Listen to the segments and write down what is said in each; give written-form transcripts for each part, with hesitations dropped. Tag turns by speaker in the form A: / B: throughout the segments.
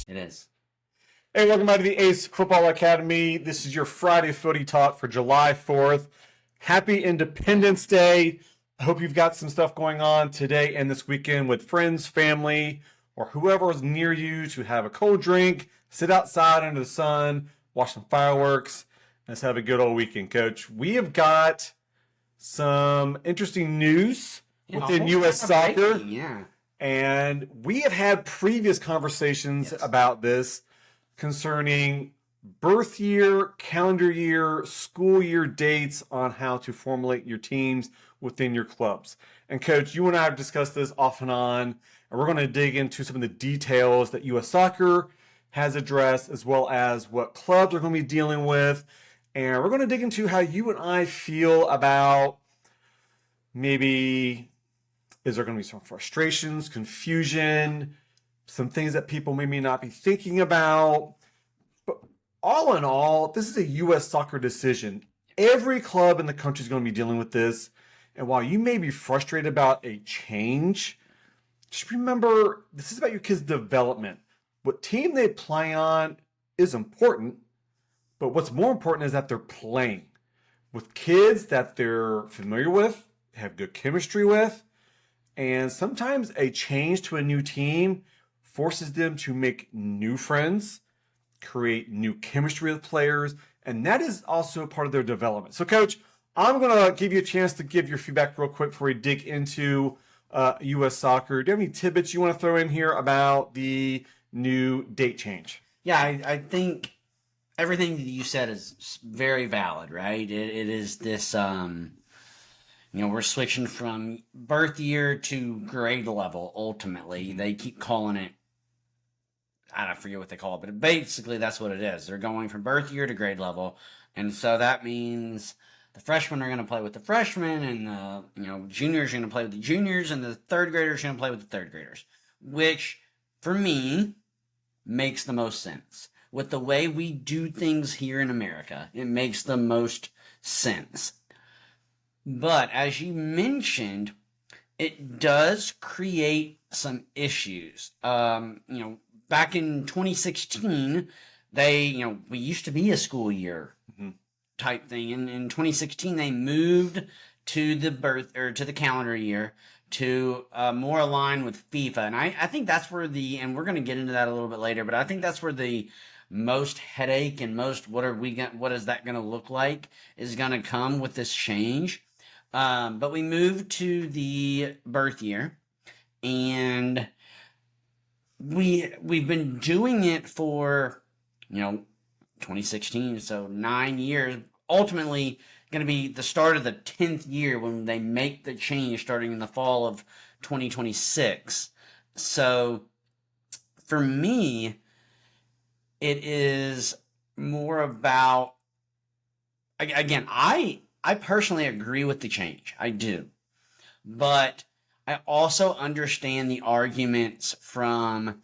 A: It is.
B: Hey, welcome back to the A.C.E Football Academy. This is your Friday Footy Talk for July 4th. Happy Independence Day. I hope you've got some stuff going on today and this weekend with friends, family, or whoever is near you to have a cold drink, sit outside under the sun, watch some fireworks. Let's have a good old weekend, Coach. We have got some interesting news within U.S. soccer.
A: Yeah.
B: And we have had previous conversations about this concerning birth year, calendar year, school year dates on how to formulate your teams within your clubs. And Coach, you and I have discussed this off and on, and we're going to dig into some of the details that U.S. Soccer has addressed, as well as what clubs are going to be dealing with. And we're going to dig into how you and I feel about maybe, is there going to be some frustrations, confusion, some things that people maybe not be thinking about. But all in all, this is a U.S. soccer decision. Every club in the country is going to be dealing with this. And while you may be frustrated about a change, just remember this is about your kids' development. What team they play on is important, but what's more important is that they're playing with kids that they're familiar with, have good chemistry with, and sometimes a change to a new team forces them to make new friends, create new chemistry with players, and that is also part of their development. So, Coach, I'm going to give you a chance to give your feedback real quick before we dig into U.S. soccer. Do you have any tidbits you want to throw in here about the new date change?
A: Yeah, I think everything that you said is very valid, right? It is this, we're switching from birth year to grade level, ultimately. They keep calling it, I don't forget what they call it, but basically that's what it is. They're going from birth year to grade level. And so that means the freshmen are going to play with the freshmen, and the juniors are going to play with the juniors, and the third graders are going to play with the third graders, which for me makes the most sense. With the way we do things here in America, it makes the most sense. But as you mentioned, it does create some issues. Back in 2016, we used to be a school year type thing. And in 2016, they moved to the calendar year to more align with FIFA. And I think that's where and we're going to get into that a little bit later, but I think that's where the most headache and most what is that going to look like is going to come with this change. But we moved to the birth year, and we've been doing it for 2016, so 9 years. Ultimately, going to be the start of the 10th year when they make the change, starting in the fall of 2026. So for me, it is more about, again, I personally agree with the change. I do. But I also understand the arguments from,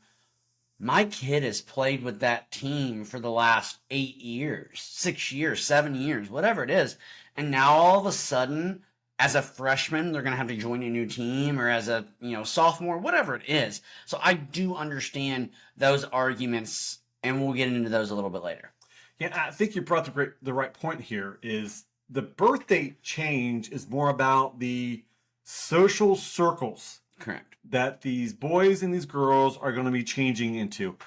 A: my kid has played with that team for the last 8 years, 6 years, 7 years, whatever it is. And now all of a sudden, as a freshman, they're going to have to join a new team, or as a sophomore, whatever it is. So I do understand those arguments, and we'll get into those a little bit later.
B: Yeah, I think you brought the right point here. Is the birth date change is more about the social circles.
A: Correct.
B: That these boys and these girls are going to be changing into.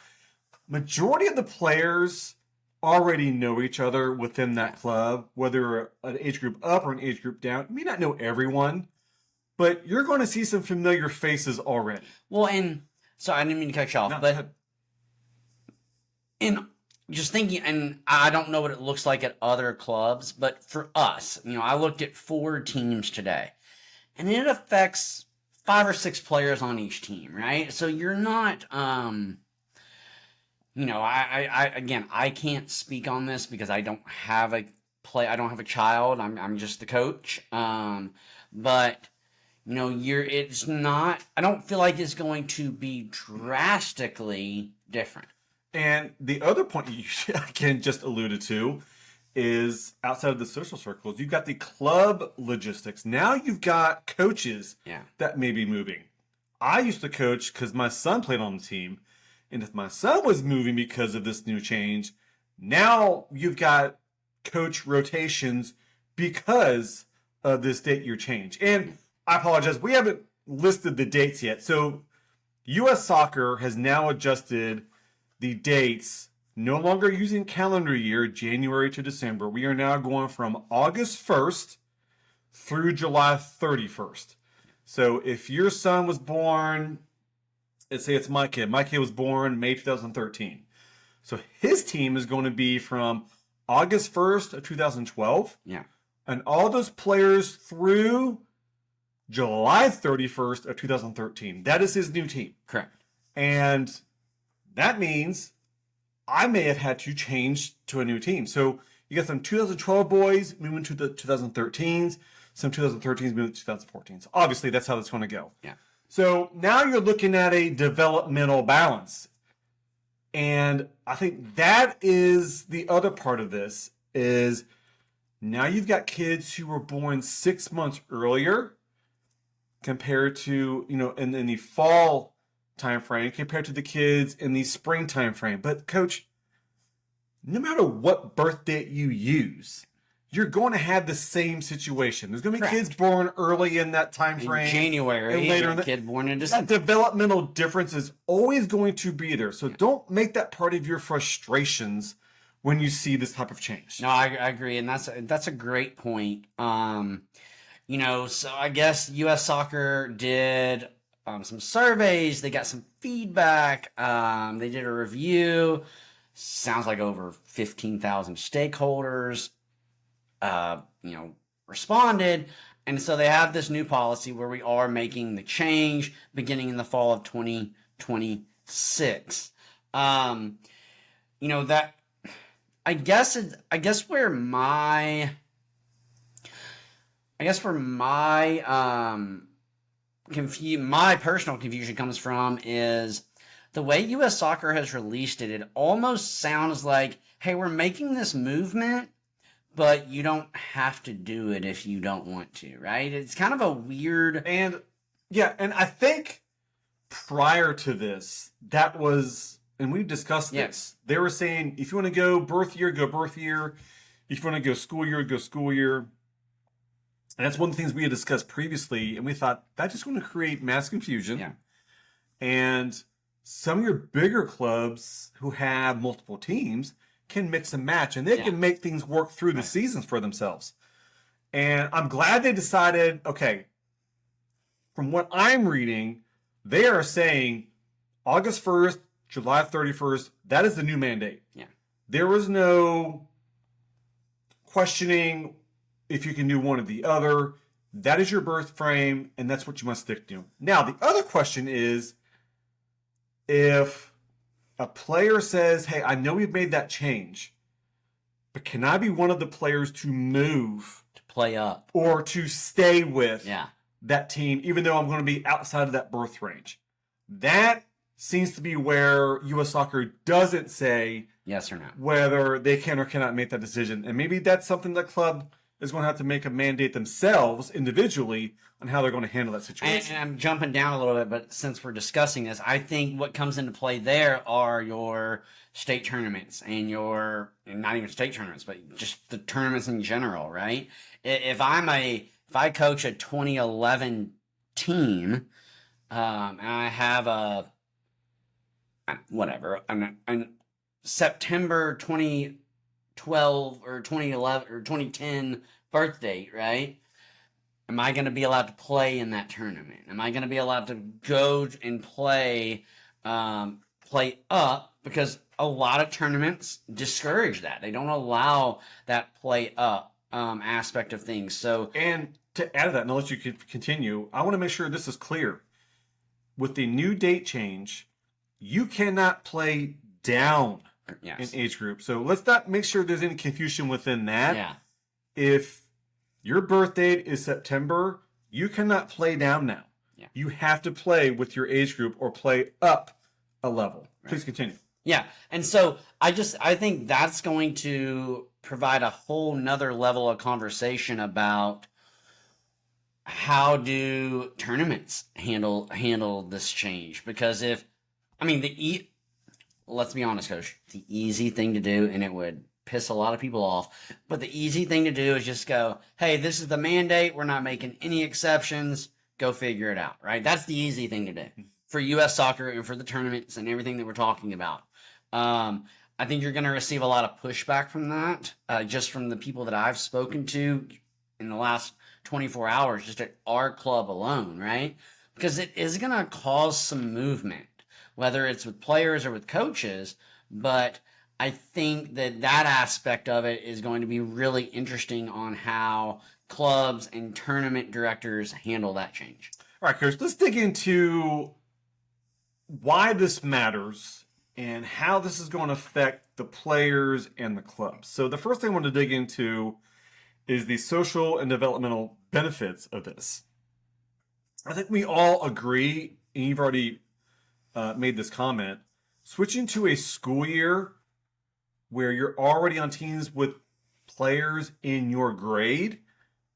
B: Majority of the players already know each other within that club, whether an age group up or an age group down. You may not know everyone, but you're going to see some familiar faces already.
A: Well, and so I didn't mean to cut you off, but in just thinking, and I don't know what it looks like at other clubs, but for us, I looked at 4 teams today, and it affects 5 or 6 players on each team, right? So you're not, I can't speak on this because I don't have a child. I'm just the coach. But it's not, I don't feel like it's going to be drastically different.
B: And the other point you again just alluded to is outside of the social circles, you've got the club logistics. Now you've got coaches that may be moving. I used to coach because my son played on the team, And if my son was moving because of this new change, now you've got coach rotations because of this date year change. And I apologize, we haven't listed the dates yet. So U.S. Soccer has now adjusted the dates, no longer using calendar year, January to December. We are now going from August 1st through July 31st. So if your son was born, let's say it's my kid. My kid was born May 2013. So his team is going to be from August 1st of 2012.
A: Yeah.
B: And all those players through July 31st of 2013. That is his new team.
A: Correct.
B: And that means I may have had to change to a new team. So you got some 2012 boys moving to the 2013s, some 2013s moving to 2014s. Obviously, that's how that's going to go.
A: Yeah.
B: So now you're looking at a developmental balance. And I think that is the other part of this is now you've got kids who were born 6 months earlier compared to, in the fall time frame compared to the kids in the spring time frame. But coach, no matter what birth date you use, you're going to have the same situation. There's going to be
A: Correct.
B: kids born early in that time
A: In
B: frame.
A: January,
B: and later
A: and a kid born in December.
B: That developmental difference is always going to be there. So don't make that part of your frustrations when you see this type of change.
A: No, I agree, and that's a great point. So I guess U.S. Soccer did some surveys. They got some feedback. They did a review. Sounds like over 15,000 stakeholders, responded. And so they have this new policy where we are making the change beginning in the fall of 2026. That I guess where my my personal confusion comes from is the way U.S. Soccer has released it. It almost sounds like, hey, we're making this movement, but you don't have to do it if you don't want to, right? It's kind of a weird...
B: And I think prior to this, that was, and we've discussed this, they were saying, if you want to go birth year, go birth year. If you want to go school year. And that's one of the things we had discussed previously, and we thought that's just going to create mass confusion.
A: Yeah.
B: And some of your bigger clubs who have multiple teams can mix and match, and they can make things work through the seasons for themselves. And I'm glad they decided, okay, from what I'm reading, they are saying August 1st, July 31st, that is the new mandate.
A: Yeah.
B: There was no questioning if you can do one or the other. That is your birth frame, and that's what you must stick to. Now, the other question is, if a player says, hey, I know we've made that change, but can I be one of the players to move?
A: To play up.
B: Or to stay with
A: Yeah.
B: that team, even though I'm going to be outside of that birth range? That seems to be where U.S. Soccer doesn't say
A: yes or no,
B: whether they can or cannot make that decision. And maybe that's something the club is going to have to make a mandate themselves individually on how they're going to handle that situation.
A: And I'm jumping down a little bit, but since we're discussing this, I think what comes into play there are your state tournaments and not even state tournaments, but just the tournaments in general, right? If I coach a 2011 team, and I have a September 2012 or 2011 or 2010 birth date, right? Am I going to be allowed to play in that tournament? Am I going to be allowed to go and play up? Because a lot of tournaments discourage that. They don't allow that play up aspect of things. So,
B: and to add to that, and I'll let you continue, I want to make sure this is clear. With the new date change, you cannot play down in age group. So let's not make sure there's any confusion within that.
A: Yeah.
B: If your birth date is September, you cannot play down now.
A: Yeah.
B: You have to play with your age group or play up a level. Right. Please continue.
A: Yeah. And so I think that's going to provide a whole nother level of conversation about how do tournaments handle this change? Because let's be honest, Coach. The easy thing to do, and it would piss a lot of people off, but the easy thing to do is just go, hey, this is the mandate. We're not making any exceptions. Go figure it out, right? That's the easy thing to do for U.S. soccer and for the tournaments and everything that we're talking about. I think you're going to receive a lot of pushback from that, just from the people that I've spoken to in the last 24 hours, just at our club alone, right? Because it is going to cause some movement, whether it's with players or with coaches. But I think that aspect of it is going to be really interesting on how clubs and tournament directors handle that change.
B: All right, Coach, let's dig into why this matters and how this is going to affect the players and the clubs. So the first thing I want to dig into is the social and developmental benefits of this. I think we all agree, and you've already made this comment, switching to a school year where you're already on teams with players in your grade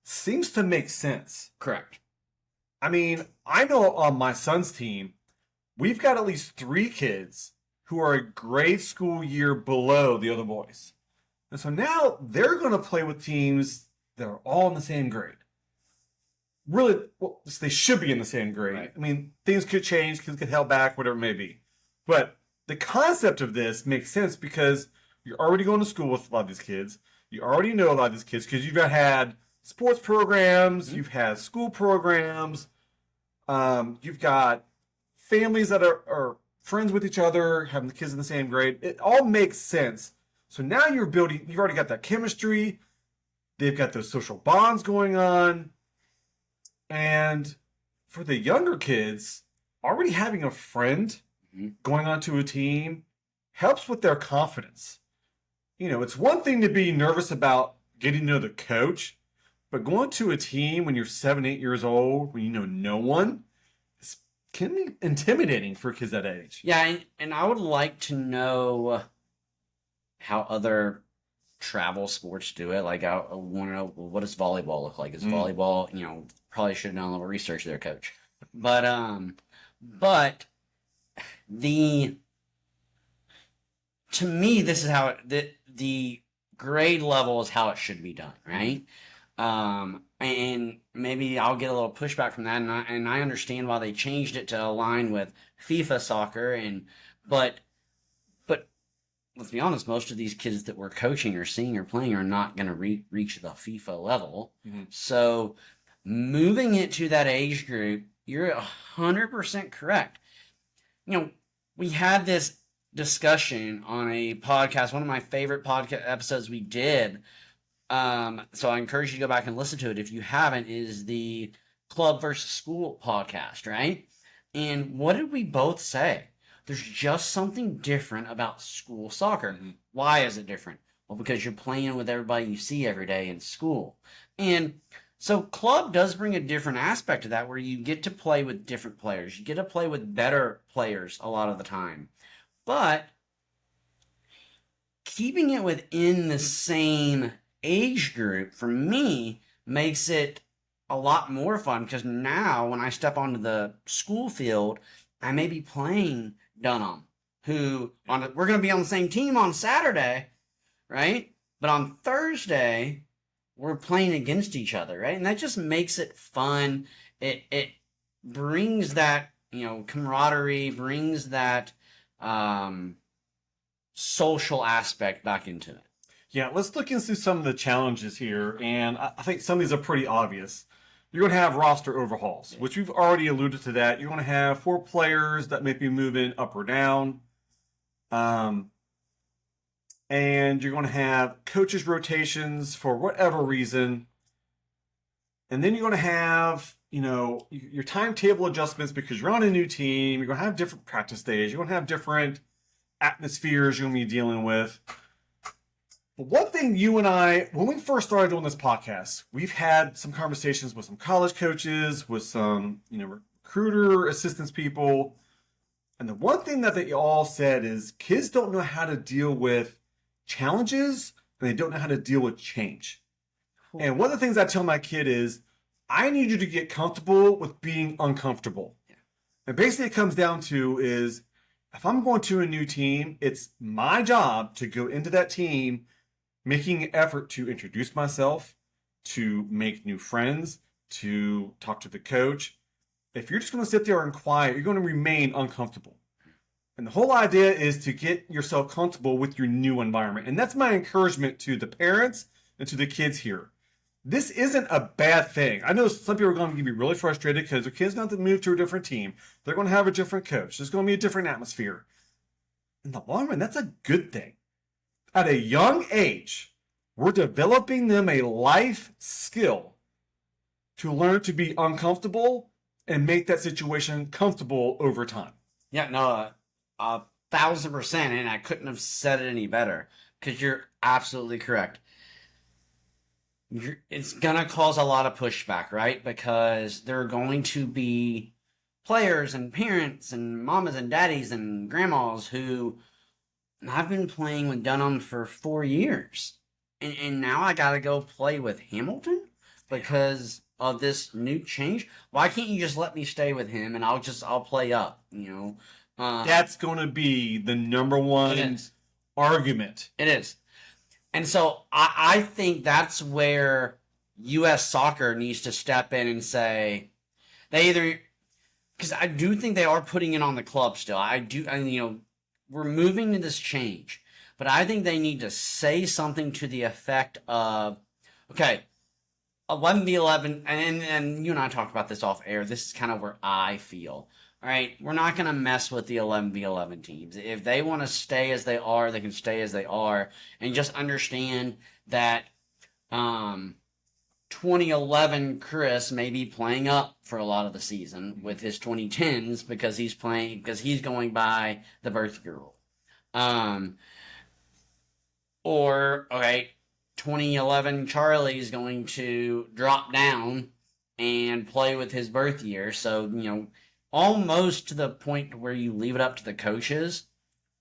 B: seems to make sense.
A: Correct.
B: I mean, I know on my son's team, we've got at least 3 kids who are a grade school year below the other boys. And so now they're going to play with teams that are all in the same grade. Really, well, they should be in the same grade.
A: Right.
B: I mean, things could change, kids get held back, whatever it may be. But the concept of this makes sense because you're already going to school with a lot of these kids. You already know a lot of these kids because you've had sports programs, you've had school programs, you've got families that are friends with each other, having the kids in the same grade. It all makes sense. So now you've already got that chemistry. They've got those social bonds going on. And for the younger kids, already having a friend going onto a team helps with their confidence. You know, it's one thing to be nervous about getting to know the coach, but going to a team when you're 7, 8 years old, when you know no one, can be intimidating for kids that age.
A: Yeah, and I would like to know how other travel sports do it. Like, I want to know, what does volleyball look like? Is volleyball, probably should have done a little research there, Coach. But to me, this is how the grade level is how it should be done, right? And maybe I'll get a little pushback from that, and I understand why they changed it to align with FIFA soccer, but let's be honest, most of these kids that we're coaching or seeing or playing are not going to reach the FIFA level. So moving it to that age group, you're 100% correct. We had this discussion on a podcast, one of my favorite podcast episodes we did. So I encourage you to go back and listen to it if you haven't, is the Club versus School podcast, right? And what did we both say? There's just something different about school soccer. Why is it different? Well, because you're playing with everybody you see every day in school. And so club does bring a different aspect to that, where you get to play with different players. You get to play with better players a lot of the time. But keeping it within the same age group, for me, makes it a lot more fun, because now when I step onto the school field, I may be playing Dunham, who we're going to be on the same team on Saturday, right? But on Thursday, we're playing against each other, right? And that just makes it fun. It brings that, camaraderie, brings that social aspect back into it.
B: Yeah, let's look into some of the challenges here, and I think some of these are pretty obvious. You're going to have roster overhauls, which we've already alluded to that. You're going to have 4 players that may be moving up or down. And you're going to have coaches rotations for whatever reason. And then you're going to have, your timetable adjustments because you're on a new team. You're going to have different practice days. You're going to have different atmospheres you're going to be dealing with. But one thing you and I, when we first started doing this podcast, we've had some conversations with some college coaches, with some, recruiter assistance people. And the one thing that they all said is kids don't know how to deal with challenges, and they don't know how to deal with change. Cool. And one of the things I tell my kid is, I need you to get comfortable with being uncomfortable. Yeah. And basically it comes down to is, if I'm going to a new team, it's my job to go into that team making an effort to introduce myself, to make new friends, to talk to the coach. If you're just going to sit there and quiet, you're going to remain uncomfortable. And the whole idea is to get yourself comfortable with your new environment. And that's my encouragement to the parents and to the kids here. This isn't a bad thing. I know some people are going to be really frustrated because their kids going to move to a different team. They're going to have a different coach. There's going to be a different atmosphere. In the long run, that's a good thing. At a young age, we're developing them a life skill to learn to be uncomfortable and make that situation comfortable over time.
A: Yeah, no, 1,000%, and I couldn't have said it any better because you're absolutely correct. It's gonna cause a lot of pushback, right? Because there are going to be players and parents and mamas and daddies and grandmas who I've been playing with Dunham for 4 years, and now I gotta go play with Hamilton because of this new change. Why can't you just let me stay with him and I'll play up, you know?
B: That's going to be the number one argument.
A: It is. And so I think that's where U.S. soccer needs to step in and say, they either, because I do think they are putting it on the club still. We're moving to this change, but I think they need to say something to the effect of, okay, 11v11, and you and I talked about this off air. This is kind of where I feel. All right, we're not going to mess with the 11v11 teams. If they want to stay as they are, they can stay as they are. And just understand that 2011 Chris may be playing up for a lot of the season with his 2010s because he's going by the birth year rule. Or, okay, 2011 Charlie is going to drop down and play with his birth year. So, almost to the point where you leave it up to the coaches,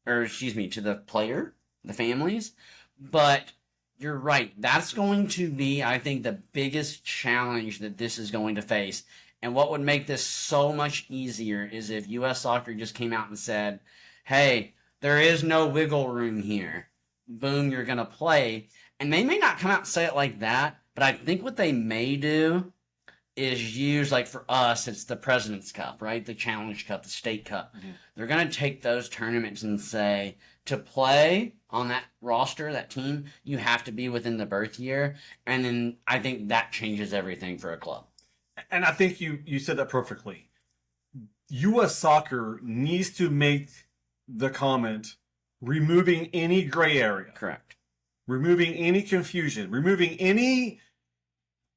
A: to the player, the families. But you're right. That's going to be, I think, the biggest challenge that this is going to face. And what would make this so much easier is if U.S. Soccer just came out and said, hey, there is no wiggle room here. Boom, you're going to play. And they may not come out and say it like that, but I think what they may do is use, like for us, it's the President's Cup, right? The Challenge Cup, the State Cup. Mm-hmm. They're going to take those tournaments and say, to play on that roster, that team, you have to be within the birth year. And then I think that changes everything for a club.
B: And I think you said that perfectly. U.S. Soccer needs to make the comment, removing any gray area.
A: Correct.
B: Removing any confusion. Removing any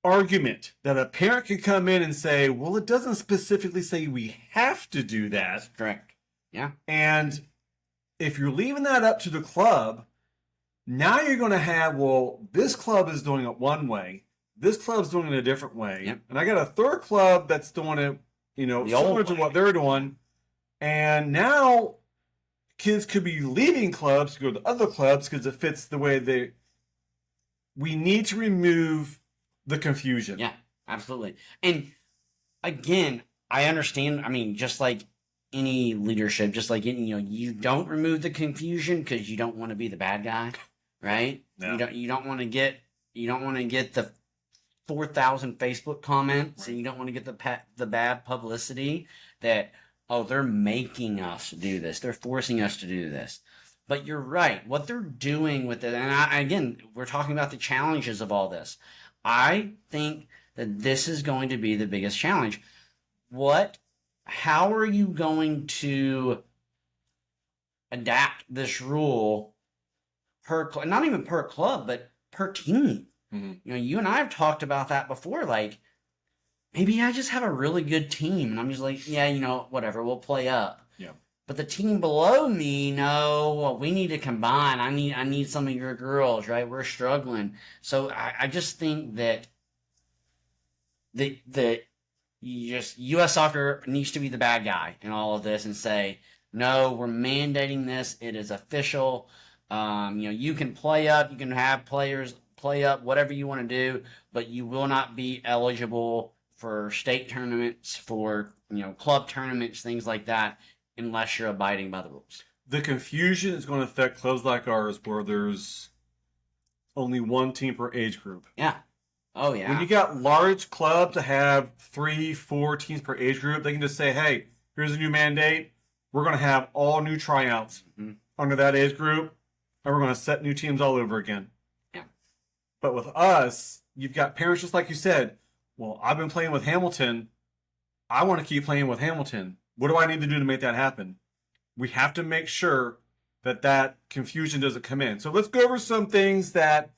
B: argument that a parent can come in and say, well, it doesn't specifically say we have to do that.
A: Correct. Yeah.
B: And if you're leaving that up to the club, now you're going to have, well, this club is doing it one way. This club's doing it a different way.
A: Yep.
B: And I got a third club that's doing it, similar to what they're doing. And now kids could be leaving clubs to go to other clubs because it fits the way we need to remove the confusion.
A: Yeah, absolutely. And again, I understand. I mean, just like any leadership, just like you don't remove the confusion because you don't want to be the bad guy, right? Yeah. You don't want to get the 4,000 Facebook comments, right. And you don't want to get the bad publicity that they're making us do this, they're forcing us to do this. But you're right. What they're doing with it, and again, we're talking about the challenges of all this. I think that this is going to be the biggest challenge. How are you going to adapt this rule not even per club, but per team? Mm-hmm. You and I have talked about that before. Like, maybe I just have a really good team, and I'm just like, yeah, whatever, we'll play up. Yeah. But the team below me, no, we need to combine. I need some of your girls, right? We're struggling. So I just think that U.S. Soccer needs to be the bad guy in all of this and say, no, we're mandating this. It is official. You can play up. You can have players play up, whatever you want to do, but you will not be eligible for state tournaments, for club tournaments, things like that, unless you're abiding by the rules.
B: The confusion is going to affect clubs like ours where there's only one team per age group.
A: Yeah. Oh, yeah.
B: When you got large clubs that have 3, 4 teams per age group, they can just say, hey, here's a new mandate. We're going to have all new tryouts under that age group, and we're going to set new teams all over again.
A: Yeah.
B: But with us, you've got parents, just like you said, well, I've been playing with Hamilton. I want to keep playing with Hamilton. What do I need to do to make that happen? We have to make sure that that confusion doesn't come in. So let's go over some things that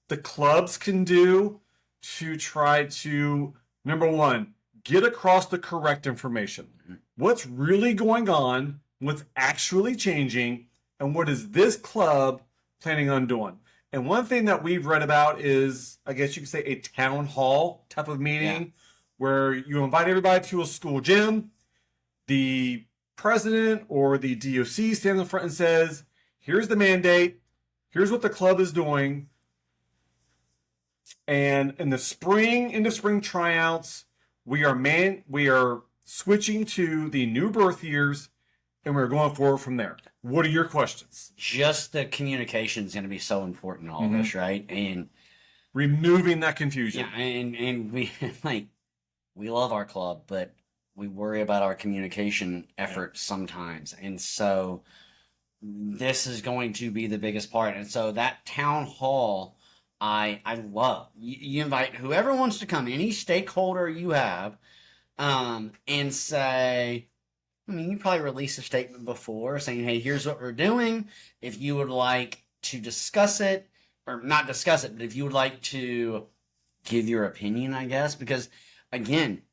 B: the clubs can do to try to, number one, get across the correct information. What's really going on, what's actually changing, and what is this club planning on doing? And one thing that we've read about is, I guess you could say, a town hall type of meeting where you invite everybody to a school gym. The president or the DOC stands in front and says, here's the mandate, here's what the club is doing. And in the spring, into spring tryouts, we are switching to the new birth years, and we're going forward from there. What are your questions?
A: Just the communication is going to be so important in all of this, right? And
B: removing that confusion.
A: Yeah, and we we love our club, but we worry about our communication efforts sometimes. And so this is going to be the biggest part. And so that town hall, I love. You invite whoever wants to come, any stakeholder you have, and say, I mean, you probably released a statement before saying, hey, here's what we're doing. If you would like to discuss it, or not discuss it, but if you would like to give your opinion, I guess, because again,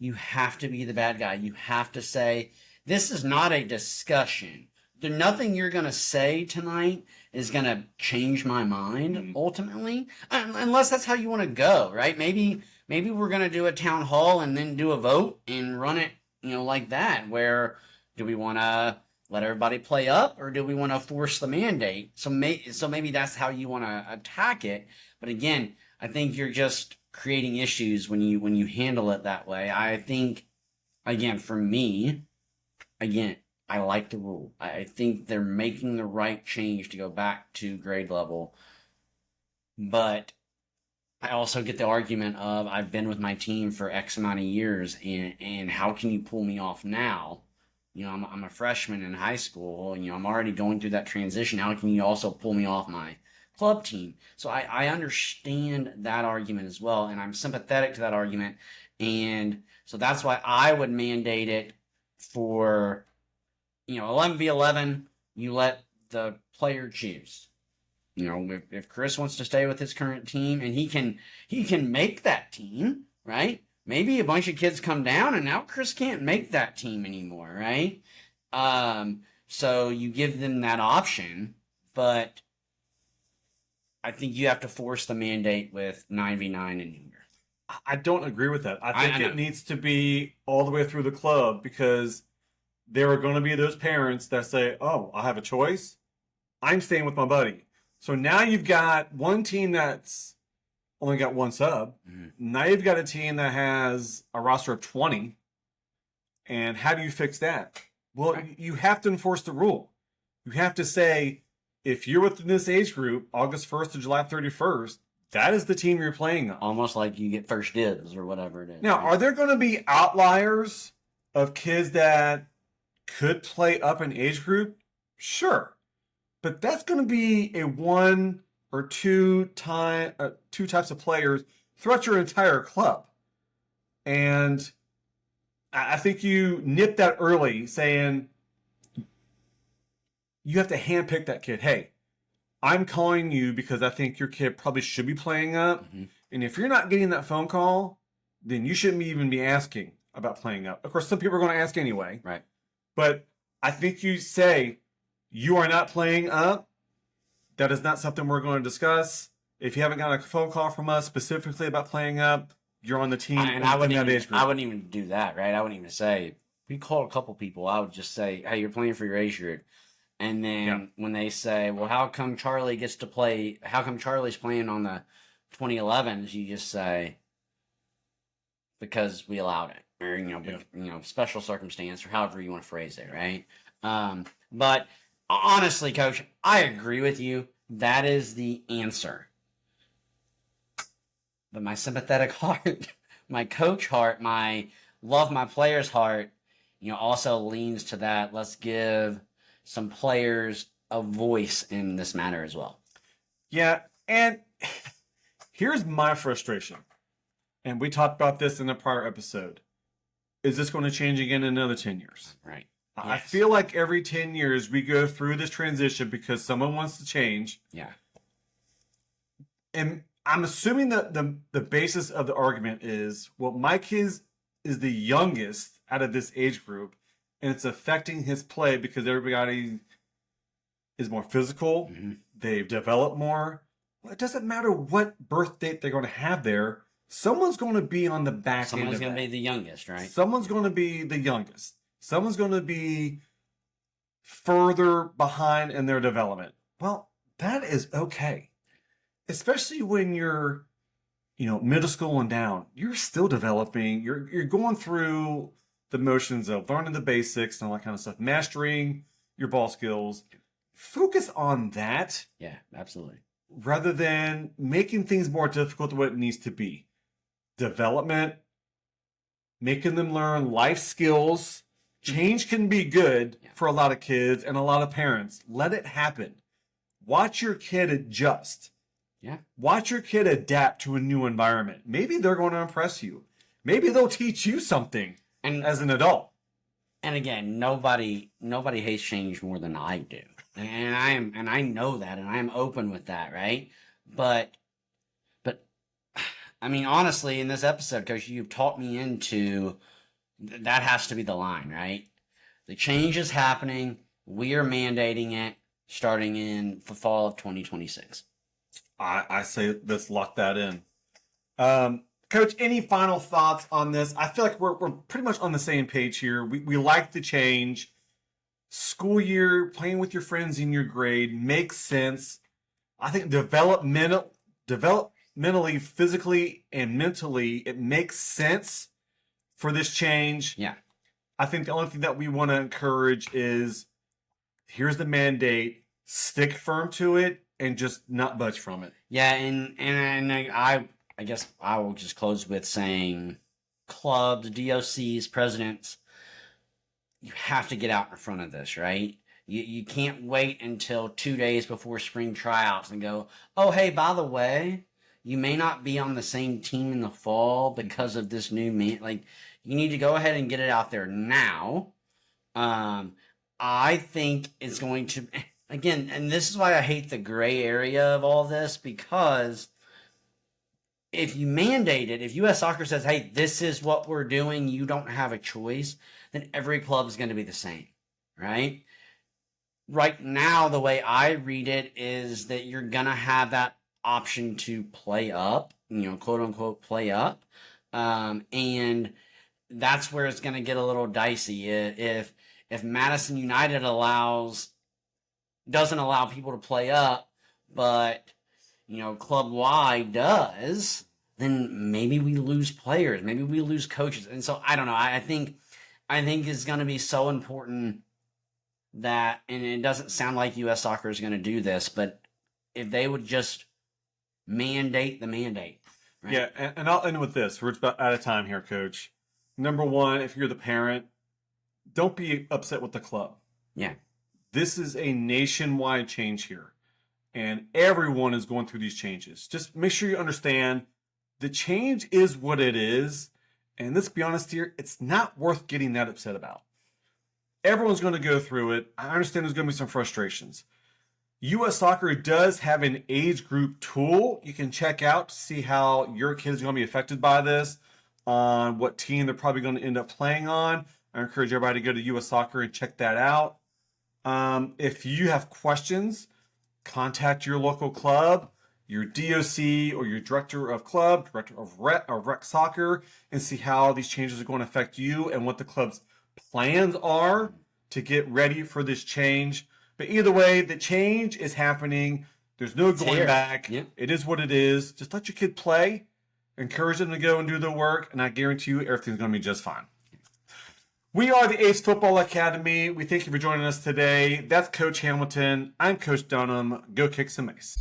A: you have to be the bad guy. You have to say, this is not a discussion. There's nothing you're going to say tonight is going to change my mind, ultimately, unless that's how you want to go, right? Maybe we're going to do a town hall and then do a vote and run it, like that, where do we want to let everybody play up, or do we want to force the mandate? So maybe that's how you want to attack it. But again, I think you're just creating issues when you handle it that way. I think, again, for me, I like the rule. I think they're making the right change to go back to grade level. But I also get the argument of, I've been with my team for X amount of years, and how can you pull me off now? I'm a freshman in high school. I'm already going through that transition. How can you also pull me off my club team? So I understand that argument as well, and I'm sympathetic to that argument. And so that's why I would mandate it for, 11v11, you let the player choose. If Chris wants to stay with his current team, and he can make that team, right? Maybe a bunch of kids come down, and now Chris can't make that team anymore, right? So you give them that option, but I think you have to force the mandate with 9v9 and younger.
B: I don't agree with that. I think it needs to be all the way through the club, because there are going to be those parents that say, oh, I have a choice. I'm staying with my buddy. So now you've got one team that's only got one sub. Now you've got a team that has a roster of 20. And how do you fix that? Well, you have to enforce the rule. You have to say, if you're within this age group, August 1st to July 31st, that is the team you're playing on.
A: Almost like you get first dibs or whatever it is.
B: Now, are there going to be outliers of kids that could play up an age group? Sure. But that's going to be a one or two types of players throughout your entire club. And I think you nip that early, saying you have to handpick that kid. Hey, I'm calling you because I think your kid probably should be playing up. And if you're not getting that phone call, then you shouldn't even be asking about playing up. Of course, some people are going to ask anyway.
A: Right.
B: But I think you say, you are not playing up. That is not something we're going to discuss. If you haven't got a phone call from us specifically about playing up, you're on the team.
A: And I wouldn't even do that, right? I wouldn't even say, we called a couple people. I would just say, hey, you're playing for your age group. And then when they say, well, how come Charlie gets to play? How come Charlie's playing on the 2011s? You just say, because we allowed it. or
B: Yeah.
A: special circumstance, or however you want to phrase it, right? But honestly, Coach, I agree with you. That is the answer. But my sympathetic heart, my coach heart, my love my players heart, also leans to that. Let's give some players a voice in this matter as well.
B: Yeah, and here's my frustration. And we talked about this in a prior episode. Is this going to change again in another 10 years?
A: Right.
B: I
A: Yes.
B: feel like every 10 years we go through this transition because someone wants to change.
A: Yeah.
B: And I'm assuming that the basis of the argument is, well, my kid is the youngest out of this age group, and it's affecting his play because everybody is more physical.
A: Mm-hmm.
B: They've developed more. Well, it doesn't matter what birth date they're going to have there. Someone's going to be on the back end.
A: Someone's going to be the youngest, right?
B: Someone's going to be the youngest. Someone's going to be further behind in their development. Well, that is okay. Especially when you're, middle school and down. You're still developing. You're going through the motions of learning the basics and all that kind of stuff, mastering your ball skills. Focus on that.
A: Yeah, absolutely.
B: Rather than making things more difficult than what it needs to be. Development, making them learn life skills. Change can be good for a lot of kids and a lot of parents. Let it happen. Watch your kid adjust.
A: Yeah.
B: Watch your kid adapt to a new environment. Maybe they're going to impress you. Maybe they'll teach you something as an adult.
A: And again, nobody hates change more than I do. And I know that, and I am open with that, right? But I mean, honestly, in this episode, Coach, you've taught me into that has to be the line, right? The change is happening. We are mandating it starting in the fall of 2026.
B: I say let's lock that in. Coach, any final thoughts on this? I feel like we're pretty much on the same page here. We like the change. School year, playing with your friends in your grade makes sense. I think developmentally, physically, and mentally, it makes sense for this change.
A: Yeah.
B: I think the only thing that we want to encourage is here's the mandate, stick firm to it, and just not budge from it.
A: Yeah, and I guess I will just close with saying clubs, DOCs, presidents, you have to get out in front of this, right? You can't wait until 2 days before spring tryouts and go, oh, hey, by the way, you may not be on the same team in the fall because of this new like, you need to go ahead and get it out there now. I think it's going to, again, and this is why I hate the gray area of all this, because if you mandate it, if U.S. Soccer says, hey, this is what we're doing, you don't have a choice, then every club is going to be the same, right? Right now, the way I read it is that you're going to have that option to play up, quote unquote, play up. And that's where it's going to get a little dicey. If Madison United doesn't allow people to play up, but club Y does, then maybe we lose players, maybe we lose coaches. And so I don't know. I think it's going to be so important that, and it doesn't sound like U.S. Soccer is going to do this, but if they would just mandate the mandate. Right?
B: Yeah, and I'll end with this. We're about out of time here, Coach. Number one, if you're the parent, don't be upset with the club.
A: Yeah.
B: This is a nationwide change here, and everyone is going through these changes. Just make sure you understand the change is what it is, and let's be honest here, it's not worth getting that upset about. Everyone's going to go through it. I understand there's going to be some frustrations. U.S. Soccer does have an age group tool you can check out to see how your kids are going to be affected by this, on what team they're probably going to end up playing on. I encourage everybody to go to U.S. Soccer and check that out. If you have questions, contact your local club, your DOC or your director of club, director of rec soccer, and see how these changes are going to affect you and what the club's plans are to get ready for this change. But either way, the change is happening. There's no going back.
A: Yep.
B: It is what it is. Just let your kid play encourage them to go and do the work, and I guarantee you everything's going to be just fine. We are the Ace Football Academy. We thank you for joining us today. That's Coach Hamilton. I'm Coach Dunham. Go kick some ace.